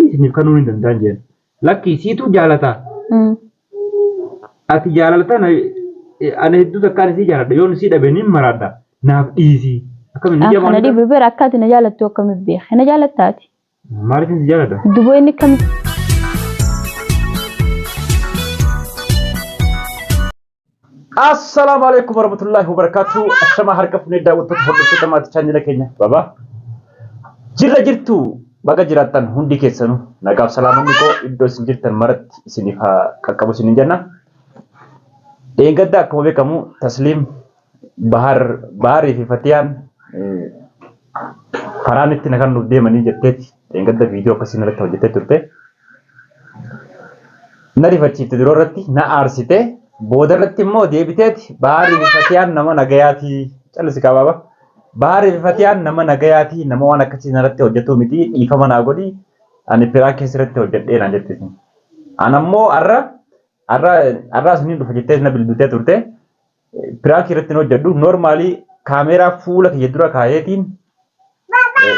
isiniif kanuu hin danda'an jeen. Lakki siitu jaalata. Ati jaalalta ana hedduu takkaan isii jaaladha yoon isii dhabe ni maraadha naaf dhiisi. Akkamiin ija kana di bibir akkaati na jaalattu akkamiin beeka na jaalattaati. Maaliif si jaaladha? Duboo inni akkamiin. Assalamu alaikum warahmatullahi wabarakatuh. Ashama harka fune daawwattoota hordoftoota maatii chaanila keenya. Baba. Jirra jirtu baga jiraattan hundi keessanuu nagaaf salaamanni koo iddoo isin jirtan maratti isiniif haa qaqqabu isinin jenna. Dheengadda akkuma beekamu Tasliim Baharii fi Fatiyaan karaan itti nakan nuuf deemanii jetteeti. Dheengadda viidiyoo akkasiin irratti hojjettee turte. Na rifachiifte duroo irratti na aarsite. Booda irratti immoo deebiteeti Baharii fi Fatiyaan nama nagayaati. Callisi kaababa. Baharii fi Fatiyaan nama nagayaati. Nama waan akkasiin irratti hojjetu miti dhiifama naa godhi. Ani firaan keessa irratti hojjedhee naan jetteeti. Anammoo arraa isiniin dhufa jettee na bilbiltee turte. Firaan irratti hojjedhu normaalii kaameeraa fuula kiyya dura kaayeetiin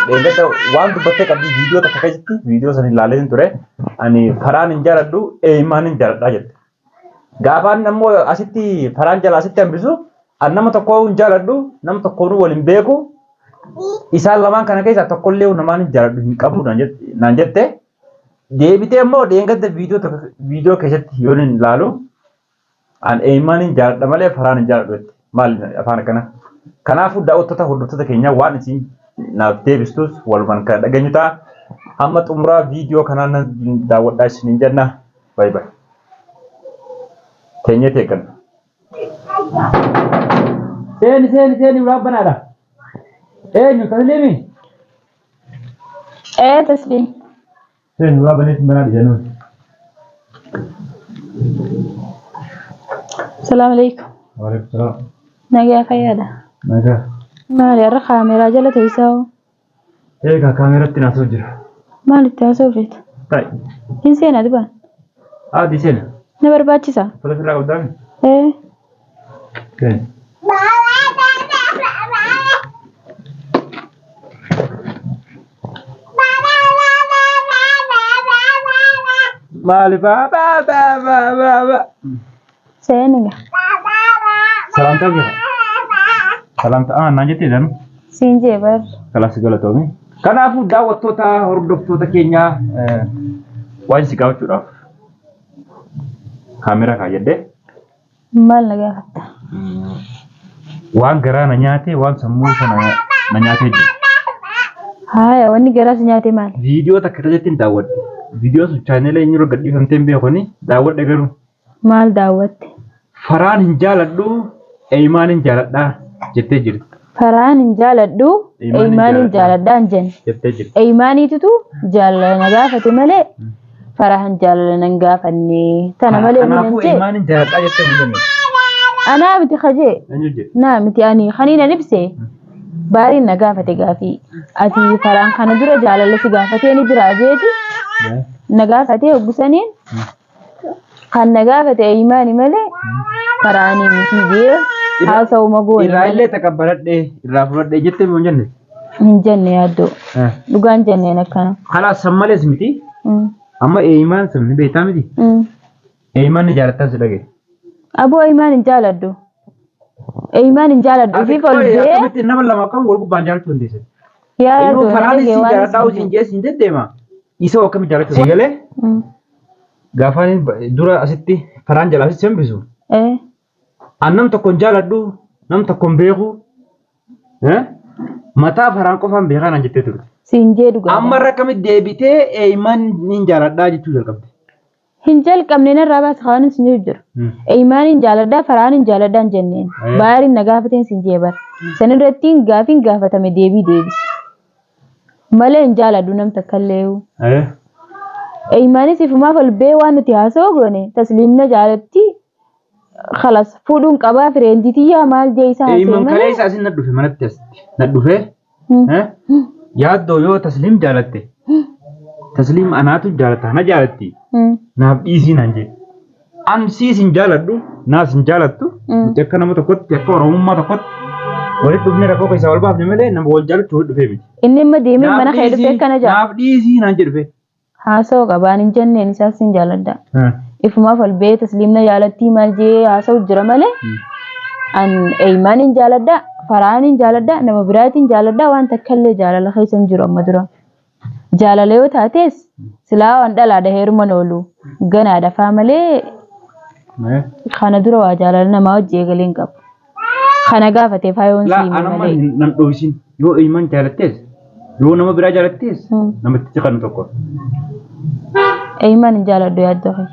dheengadda waan dubbattee qabdii viidiyoo takka keessatti viidiyoo san ilaaleen ture. Ani faraan hin jaaladhu eeyimaan hin jaaladhaa jette. Gaafaan ammoo asitti faraan jala asitti hambisu an nama tokko hin jaaladhu nama tokkoon waliin beeku isaan lamaan kana keessaa tokkollee namaan hin jaaladhu hin qabu naan jette. Deebitee immoo dheengadda viidiyoo keessatti yoon hin ilaalu an eeyimaan hin jaaladha malee faraan hin jaaladhu jette. Maali afaan akkana? Kanaafuu daawwattoota hordoftoota keenyaa waan isin naaf deebistus walumaan kan dhageenyu ta'a. Hamma xumuraa viidiyoo kanaan daawwadhaa isiniin jenna. Bye bye. Kenya tekan. Seni berapa nada? Tasliimi. Tasliim. Seni berapa nih sebenarnya di sana? Assalamualaikum. Waalaikumsalam. Nagaa fayyaada. Nagaa. Maali har'a kaameeraa jala teessoo? Egaa kaameeratti naasoo jira. Maalitti haasoo feeta? Ta'i. Hin seenaa dibaan? Di seena. Na barbaachisa? Fala sirraa qabdaami? Okay. Maali ba. Seeniga. Salamta jira. Salamta naan jettee dan. Siin jeebar. Kalas galatoomi. Kanaafuu daawwattoota hordoftoota keenyaa waan si gaafachuudhaaf kaameeraa kaayyadde. Maal na gaafatta? Waan garaa na nyaate waan sammuu sana na nyaatee jiru. Haaya wanni garaa si nyaate maali? Viidiyoo takka irratti daawwadhe. Viidiyoo sun chaanela inni yeroo gadhiifamtee hin beekoni daawwadhe garuu. Maal daawwatte? Faraan hin jaaladhu eeyimaan hin jaaladhaa jettee jirti. Faraan hin jaaladhu eeyimaan hin jaaladhaa hin jenne. Jettee jirti. Eeyimaaniitutu jaalala na gaafate malee faraan jaalala nan gaafanne. Tana malee kanaafuu eeyimaan hin jaaladhaa jettee hin jenne. Anaa miti khajee. Naa miti ani khaniina nibsee. Baariin na gaafate gaafii. Ati faraan kana dura jaalala si gaafatee ni jira jeeti. Na gaafatee hoggusaniin. Kan na gaafate eeyimaani malee faraanii miti jee. Haasa'u magooni. Irraa illee taqabbaladhee irraa fudhadhee jettee moo hin jenne? Hin jenne yaaddoo. Dhugaan jenneen akkana. Kalaas san malees miti. Amma eeyimaan sun ni beektaa miti. Eeyimaan ni jaalattaa si dhagee. Aboo eeyimaan hin jaaladhu. Eeyimaan hin jaaladhu. Fi folbee. Akkamitti nama lama kan wal gubbaan jaalachuu hin deessan. Yaaddoo. Faraan isin jaaladhaa usin jeessin deddeema. Isa akkamitti jaalachuu si galee? Gaafaan dura asitti faraan jalaa asitti hambisu. Nam tokkoon jaaladhu nam tokkoon beeku mataa faraan qofaan beekaa naan jettee turte. Siin jee dhugaa. Amma irra akkamitti deebitee eeyimaan hin jaaladhaa jechuu jalqabde. Hin jalqabne narraa baasa waan sin jiru. Eeyimaan hin jaaladhaa faraan hin jaaladhaa hin jenneen. Baariin na gaafateen sin jee bar. San irratti gaafiin gaafatame deebii deebisi. Malee hin jaaladhu nam takkallee. Eeyimaanis ifumaaf olbee waan nuti haasa'u goone tasliimna jaalatti. Khalas fuudhuun qabaa fireenditiyyaa maal jee isaa haasa'e malee. Eeyimaan kalee isaa isin nadhufe manatti asitti nadhufe yaaddoo yoo tasliim jaalatte tasliim anaatu jaalata na jaalatti naaf dhiisii naan jee an siis hin jaaladhu naas hin jaalattu nuti akka nama tokkotti akka oromummaa tokkotti walitti dhufnee rakkoo keessaa wal baafne malee nama wal jaalachuu wal dhufee miti. Inni immoo deemee mana kee dhufee akkana jaa. Naaf dhiisii naan jee dhufe. haasa'u qabaan hin jenneen isaas hin jaaladha. Ifumaaf ol bee tasliimna jaalattii maal jee haasa'u jira malee an eeymaan hin jaaladha faraan hin jaaladha nama biraatiin jaaladha waan takkallee jaalala keessa hin jiru amma dura. Jaalala yoo taates silaa waan dhalaadha heeruma noolu ganaadha faa malee kana dura waa jaalala namaa hojii eegalee hin qabu. Kana gaafatee faayoon siimee malee. Anamma nan dho'isin yoo eeymaan jaalattees yoo nama biraa jaalattees namatti ciqannu tokko. Eeymaan hin jaaladhu yaaddoo kee.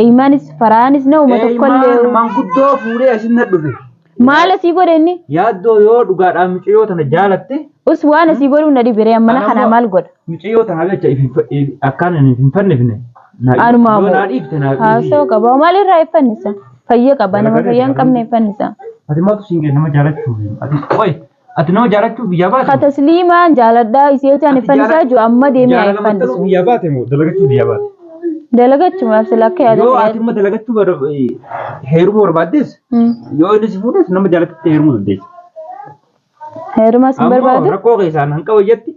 Eeymaanis faraanis nama tokkollee. Manguddoo fuudhee asin na dhufe. Maal asii godhe inni? Yaaddoo yoo dhugaadhaan micciyoo tana jaalatte. Us waan asii godhuu na dhibiree ammana kana maal godha? Micciyoo tana jecha akkaan hin fannifne. Anuma ammoo haasa'u qaba maalirraa iffannisa? Fayyaa qaba nama fayyaa hin qabne iffannisa. Ati maaltu siin nama jaalachuuf ati nama jaalachuuf biyyaa baate. Ka tasliimaan jaaladhaa isheetaan iffannisaa jiru amma deemee haa iffannisu. Biyyaa baate moo dalagachuuf biyyaa baate? Dalagachuudhaaf sila akka yaadu. Yoo ati immoo dalagachuuf heeruma barbaaddes yoo inni si fuudhes nama jaalatutti heerumuu dandeessa. Heerumas hin barbaadu? Ammoo rakkoo keessaan hanqa wayyatti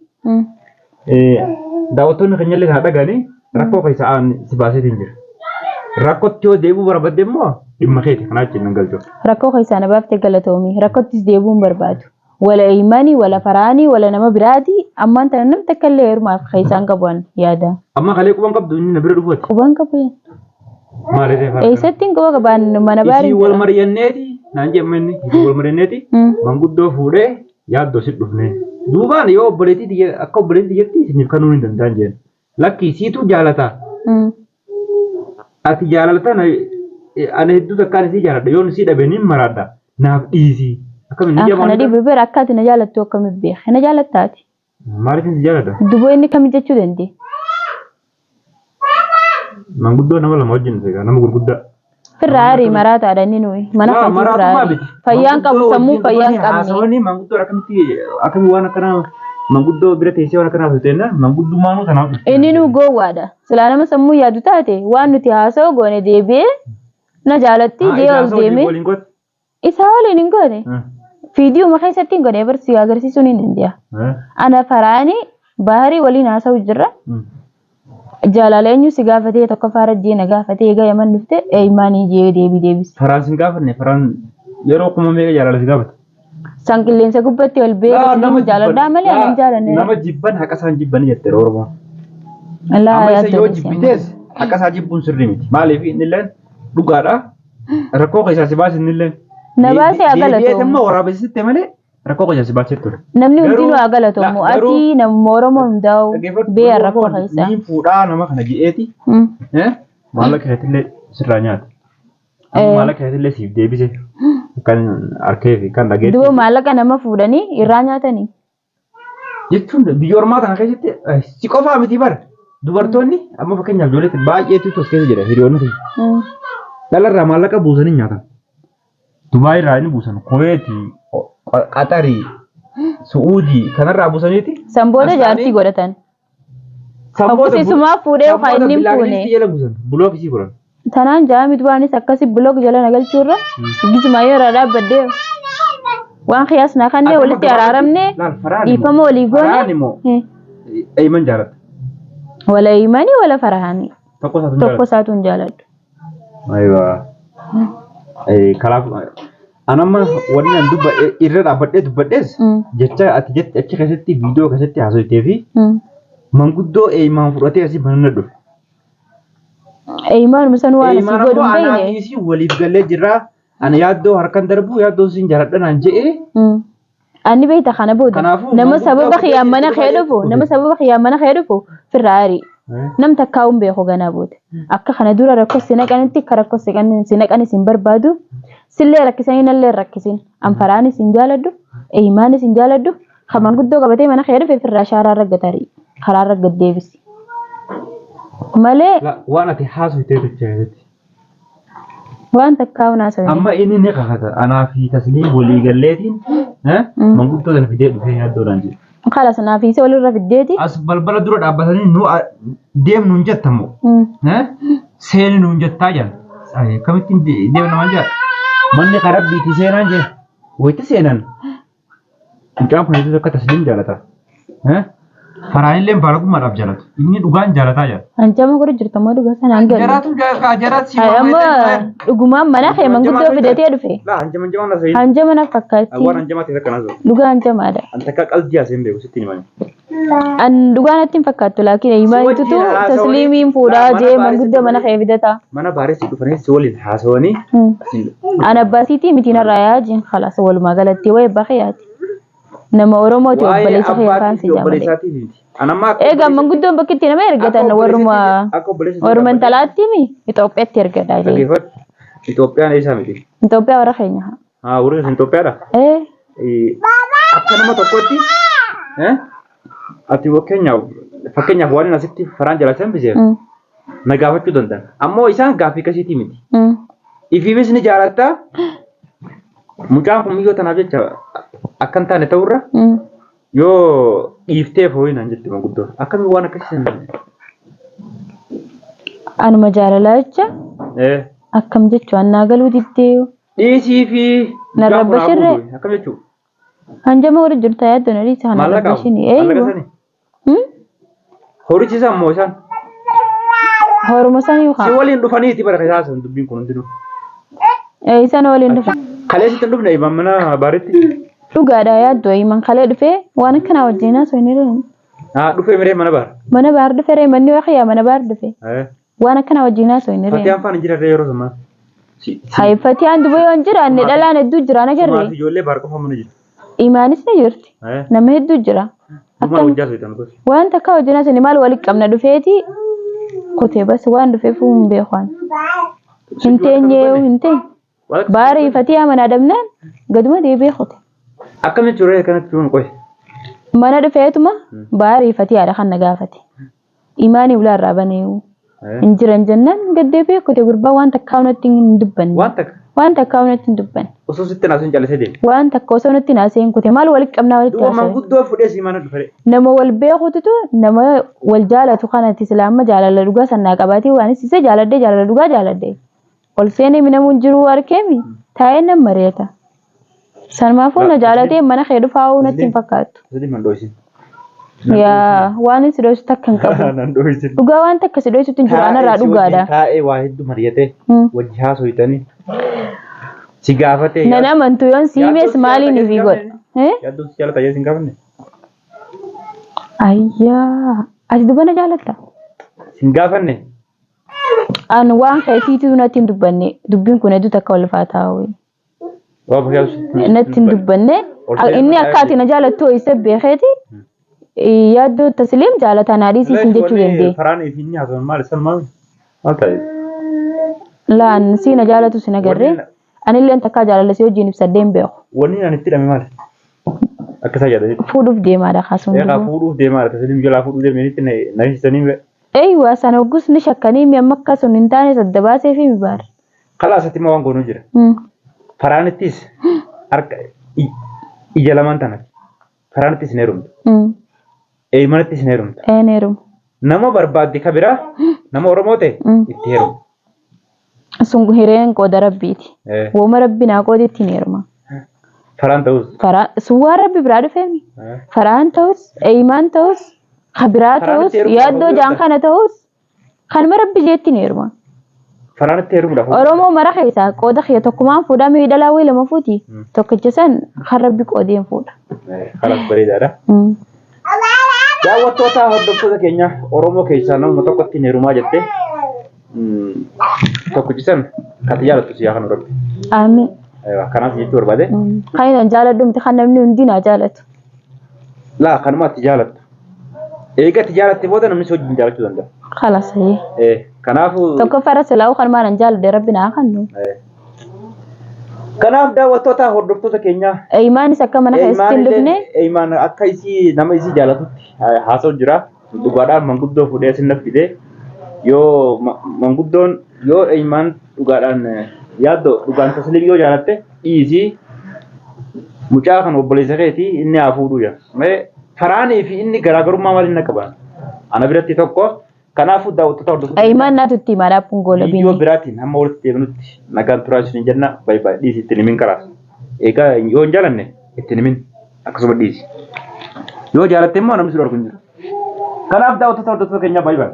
daawwattoonni keenyallee haa dhaganii rakkoo keessaan si baaseetiin jira. Rakkootti yoo deebuu barbaadde immoo dhimma keeti kanaa wajjin nan galchu. Rakkoo keessaan baaftee galatoomi rakkoottis deebuu hin barbaadu. Wala eeymanii wala faraanii wala nama biraati ammaan tana namni takka illee heerumaaf keessaan qabuun yaada. Amma kalee quban qabdu inni na bira dhufuuti. Quban qabu. Maaliif eegaa? Eessatti hin quba qabaan mana baarii. Isii wal mari'anneeti naan jemmenni isii wal mari'anneeti manguddoo fuudhee yaaddoo si dhufne. Duubaan yoo obboleettii akka obboleettii jetti isiniif kanuu hin danda'an jeen. Lakki siitu jaalata. Ati jaalalatan ana hedduu takkaan isii jaaladha yoon isii dhabe ni maraadha naaf dhiisi. Kana dhiibee bira akka ati na jaalattu akkamitti beeka? Na jaalattaati. Maaliif si jaaladha? Duboo inni kami jechuu dandee? Manguddoo nama lama wajjin ta'e nama gurguddaa. Firraarii maraataadha inni nuyi mana kan firraarii. Fayyaan qabu sammuu fayyaan qabne. Haasawanii manguddoo akkamii waan akkanaa manguddoo bira teessee waan akkanaa fudhateenna manguddummaanuu tanaaf. Inni nu gowwaadha. Silaa nama sammuu yaadu taate waan nuti haasa'u goone deebi'ee na jaalatti dee'uuf deemee. Isaa waliin hin goone. Fiidiyoo ma keessatti hin godhee barsi agarsiisuun hin danda'a. Ana faraani baarii waliin haasa'u jirra. Jaalala eenyu si gaafatee tokko faara jeena gaafatee egaa yaman dhufte eeymaanii jee deebisi. Faraan sin gaafanne faraan yeroo kuma meeqa jaalala si gaafate. San qilleensa gubbatti ol beeku nama jaaladhaa malee ani jaalanne. Nama jibban haqa isaan jibbanii jette Oromoo. Allah yaaddu. Yoo jibbitees haqa isaa jibbuun sirrii miti. Maaliif inni illee dhugaadha. Rakkoo keessaa si baasi inni illee. Na baasee agalatu. Deebi'eetamma waraabessitte malee rakkoo keessaa si baasee ture. Namni hundinuu agalatu. Ati nama Oromoo hundaa'u beeya rakkoo keessaa. Ni fuudhaa nama kana jedheeti. Maallaqa keessattillee sirraa nyaata. Maallaqa keessattillee siif deebise. Kan harkee fi kan dhageetti. Duuba maallaqa nama fuudhanii irraa nyaatanii. Jechuun biyya ormaa kana keessatti si qofaa miti bara. Dubartoonni amma fakkeenyaaf ijoolleetti baay'eetu tos keessa jira hiriyoonni. Dhalarraa maallaqa buusanii nyaatan. Dubaay irraa inni buusan Kuweeti, Qaxarii, Su'uudii kanarraa buusaniiti. Sanboota jaartii godhatan. Sanboota sumaa fuudhee ofaa inni fuune. Bulook isii godhan. Tanaan jaamit waanis akkasi bulook jala nagalchuurra gisuma yeroo dhaabbadde waan qiyaasnaa kanneen walitti araaramne dhiifama walii goone. Eeyman jaalladha. Wala eeymanii wala farahaanii. Tokko isaatu hin jaalladhu. Ayiwa. Kanaaf anamma wanni an dubba irra dhaabbadhee dubbadhees jecha ati jetti achi keessatti viidiyoo keessatti haasofitee fi manguddoo eeymaan fudhatee asii manna dhufe. Eeymaan misan waan asii godhu hin beekne. Isii waliif gallee jirra. Ani yaaddoo harkaan darbu yaaddoo siin jaaladha naan je'ee. Ani beekta kana booda nama sababa xiyyaammana kee dhufu nama sababa xiyyaammana kee dhufu firraarii. Nam takkaa'uun beeku ganaa booda. Akka kana dura rakkoo si naqanitti akka rakkoo si naqanis hin barbaadu. Sillee rakkisanii nallee rakkisin. Anfaraanis hin jaaladdu. Eeymaanis hin jaaladdu. Kaman guddoo qabatee mana kee dhufe firraa shaaraa raggatarii. Karaa raggat deebisi. Malee. Waan ati haasofitee jechuudha. Waan takkaa'uun haasofitee. Amma inni ni kakata. Anaa fi tasliim walii galleetiin manguddoo sana fidee dhufee yaaddoodhaan jiru. Khalas naafise walirra fiddeeti. As balbala dura dhaabbatanii nu deemnu hin jettamu. Seeni nu hin jettaa jiran. Kamittiin deemna maal jedha? Manni karabbiitti seenaan jira. Wayitti seenan. Mucaan kun akka tasliim jaalata. Faraanillee baaragummaadhaaf jaalatu. Inni dhugaan jaalataa jira. Anjama godhu jirtu ammoo dhugaa sanaan galu. Jaraatu Amma dhugumaan mana kee manguddoo fidatee dhufe. Hanjama na sayi. Hanjama na fakkaatti. Awwaan hanjama ta'e kana zo. Dhugaa hanjamaadha. Anta akka qalbii aseen beeku sitti himani. An dhugaa natti hin fakkaattu laakiin imaanitutu tasliimiin fuudhaa jee manguddoo mana kee fidata. Mana baareessi dhufanii si waliin haasawanii. An abbaasiitii miti narraa yaajin khalaas walumaa galatti wayi bakhiyaati. Nama Oromooti obboleessa kee kaansi jaamale. Egaa manguddoon bakki itti nama ergatan warruma intalaatti mi Itoophiyaatti ergadha. Itoophiyaan eessaa miti? Itoophiyaa warra keenya. Warri Itoophiyaadha? Akka nama tokkotti ati fakkeenyaaf waan asitti faraan jalaasan biseef na gaafachuu danda'an. Ammoo isaan gaaffii akkasiitii miti. Ifiimis ni jaalatta. Mucaan kun miyyoo tanaaf jecha akka hin taane ta'urra yoo dhiifteef ho'i naan jette manguddoo. Akkamiin waan akkasii hin anuma jaalalaa jecha akkam jechuun naa galuu diddee dhiisii fi narra bashirree akkam jechuun hanjama waliin jirta yaaddoon dhiisa kana narra bashini horichi isaan moo isaan horuma isaan yookaan si waliin dhufaniiti bara isaan dubbiin kun hundinuu isaan waliin dhufan kaleessitti dhufne imam mana baaritti dhugaadhaa yaaddoo iman kalee dhufee waan akkanaa wajjinaa soo inni dhufee miree mana baar dhufee manni waxiyaa mana baar dhufee waan akkanaa wajjinaa soo inni Fatiyaan faan jira yeroo sama Hai Fatiyaan duba yoo jiraanne dhalaan hedduu jira nagarre ijoollee baar qofa mana jira imaanis ni jirti nama hedduu jira waan takka wajjinaa sani maal walitti qabna dhufeeti kutee bas waan dhufeef hin beekan hin teenye baarii Fatiyaa mana adamnaan gaduma deebee kute akkam jechuudha kanatti tuun qoy mana dhufeetuma baarii Fatiyaadha kan na gaafate imaanii ulaarraa baneewu injiran jennaan gaddeebee kute gurbaa waan takka unatti hin dubbanne waan takka unatti hin dubbanne osoo sitti naasuun callisee deeme waan takka osoo nutti naaseen kute maal walitti qabnaa walitti haasa'e manguddoo fudhee si mana dhufee nama wal beekututu nama wal jaalatu kanatti islaama jaalala dhugaa sannaa qabaatee waan isise jaaladde jaalala dhugaa jaaladde ol seenee minamuun jiru arkeemi taa'ee nan mareeta sanmaafuu na jaalatee mana kee dhufaa natti hin fakkaattu yaa waan si dho'isu takka hin qabu dhugaa waan takka si dho'isutu hin jiru anarraa dhugaadha taa'ee waa hedduu mari'atee wajji haasofitanii si gaafate nan amantu yoon siimees maaliin ifi godha yaaddoon si jaalata yoo si hin gaafanne ayyaa ati dubana jaalatta si hin gaafanne an waan keetiitu natti hin dubbanne dubbiin kun hedduu takka wal faataa'u natti hin dubbanne inni akka ati na jaalattu isa beekeeti yaaddoo tasliim jaalataa naadhiisii sin jechuu dandee faraan ifinni haasawwan maal isan maal ta'e laan si na jaalatu si nagarree anillee takkaa jaalala si wajjin ibsadeen beeku wanni ani itti dhame maal akka isaa jaadate fuudhuuf deemaadha kaasuun fuudhuuf deemaadha tasliim jalaa fuudhuuf deemanitti na hissanii be eeywa sana oggus ni shakkanii mi amma akka sun hin taane sadda baasee fi mibaar kalaasatti ma waan goonuu jira faraanittis harka ija lamaan tanatti faraanittis ni rumtu manattis ni heerumta. Heerum. Nama barbaadde kabira nama Oromoo ta'e itti heerumu. Sun hireen qooda rabbiiti. Wooma rabbi naa qoodi ittiin heeruma. Faraan ta'us. Sun waan rabbi biraa dhufeemi. Faraan ta'us, eeyimaan ta'us, kabiraa ta'us, yaaddoo jaan kana ta'us kanuma rabbi jee ittiin heeruma. Faraan itti heerumuudhaaf. Oromoo mara keessaa qooda kee tokkumaan fuudhaa miidhalaa wayii lama fuuti. Tokkicha san kan rabbi qoodeen fuudha. Kanas bareedaadha. Daawwattoota hordoftoota keenya Oromoo keessaa nama tokkotti heerumaa jette tokkichisan kan jaalattu siyaa kan Oromoo. Amiin. Kanaaf jechuu barbaade. Kan hin jaaladhu miti kan namni hundi naa jaalatu. Laa kanuma ati jaalattu. Eega ati jaalatte booda namni si wajjin jaalachuu danda'a. Khalas. Kanaafuu. Tokko farra silaa'uu kan maanan jaaladde rabbi naa kannu. Kanaaf daawwattoota hordoftoota keenya eeyimaanis akka mana keessatti hin dhufne eeyimaan akka isii nama isii jaalatutti haasa'u jira dhugaadhaan manguddoo fuudhee sinna fide yoo manguddoon yoo eeyimaan dhugaadhaan yaaddoo dhugaan tasliim yoo jaalatte dhiisii mucaa kan obboleessa keetii inni haa fuudhuu jira faraanii fi inni garaagarummaa maal hin qaban ana biratti tokko kanaafuu daawwattoota hordoftoota eeyimaan naatutti himaadhaaf kun goola biinii yoo biraatiin hamma walitti deebinutti nagaan turaa isin jenna baay'ee dhiisi itti nimin karaas egaa yoo hin jaalanne itti nimin akkasuma dhiisi yoo jaalatte immoo namni si dhorku hin jiru Kanaaf daawwattoota hordoftoota keenyaa baay'ee